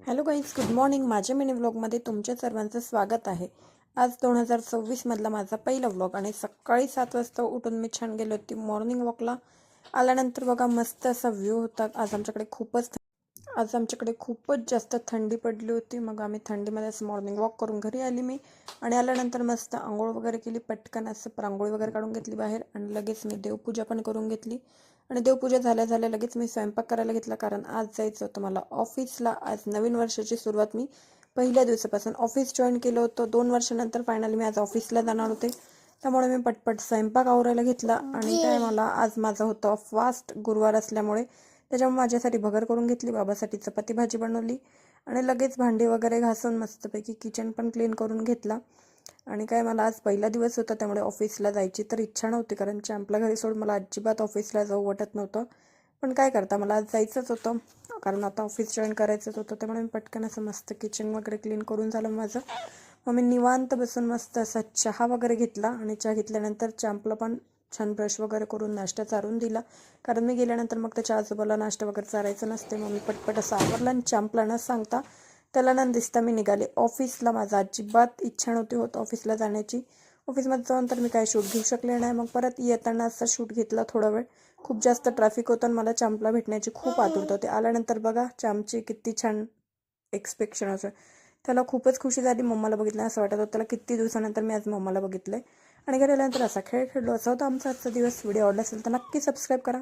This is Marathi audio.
Hello guys, good morning. माझ्या मिनी व्लॉगमध्ये तुमच्या सर्वांचं स्वागत आहे. आज 2026मधला माझा पहिला व्लॉग आणि सकाळी 7 वाजता उठून मी छान गेली होती मॉर्निंग वॉकला. आल्यानंतर बघा मस्त असा व्ह्यू होता. आज आमच्याकडे खूपच जास्त थंडी पडली होती. मग आम्ही थंडीमध्ये असं मॉर्निंग वॉक करून घरी आली मी आणि आल्यानंतर मस्त आंघोळ वगैरे केली. पटकन असं रांगोळी वगैरे काढून घेतली बाहेर आणि लगेच मी देवपूजा पण करून घेतली. आणि देवपूजा झाल्या झाल्या लगेच मी स्वयंपाक करायला घेतला, कारण आज जायचं होतं मला ऑफिसला. आज नवीन वर्षाची सुरुवात मी पहिल्या दिवसापासून ऑफिस जॉईन केलं होतं. 2 वर्षानंतर फायनली मी आज ऑफिसला जाणार होते. त्यामुळे मी पटपट स्वयंपाक आवरायला घेतला. आणि काय, मला आज माझं होतं फास्ट, गुरुवार असल्यामुळे. त्याच्यामुळे माझ्यासाठी भगर करून घेतली, बाबासाठी चपाती भाजी बनवली आणि लगेच भांडी वगैरे घासून मस्तपैकी किचन पण क्लीन करून घेतला. आणि काय, मला आज पहिला दिवस होता त्यामुळे ऑफिसला जायची तर इच्छा नव्हती, कारण चॅम्पला घरी सोड मला अजिबात ऑफिसला जाऊ वाटत नव्हतं. पण काय करता, मला आज जायचंच होतं, कारण आता ऑफिस जॉईन करायचंच होतं. त्यामुळे मी पटकन असं मस्त किचन वगैरे क्लीन करून झालं माझं. मग मी निवांत बसून मस्त असा चहा वगैरे घेतला आणि चहा घेतल्यानंतर चॅम्पला पण छान ब्रश वगैरे करून नाश्ता चारून दिला, कारण मी गेल्यानंतर मग त्याच्या आजोबाला नाश्ता वगैरे चारायचं नसते. मग मी पटपट असं आवरलं आणि चॅम्पला न सांगता त्याला न दिसता मी निघाले ऑफिसला. माझा अजिबात इच्छा नव्हती होत ऑफिसला जाण्याची. ऑफिसमध्ये जाऊन तर मी काय शूट घेऊ शकले नाही. मग परत येताना असा शूट घेतला थोडा वेळ. खूप जास्त ट्रॅफिक होतं आणि मला चॅम्पला भेटण्याची खूप आतुरता होती. आल्यानंतर बघा चॅम्पची किती छान एक्सपेक्शन असं, त्याला खूपच खुशी झाली. मम्माला बघितलं असं वाटत होतं त्याला किती दिवसानंतर मी आज मम्माला बघितलंय. आणि घरी आल्यानंतर असा खेळ खेळलो. असा होता आमचा आजचा दिवस. व्हिडिओ आवडला असेल तर नक्की सबस्क्राईब करा.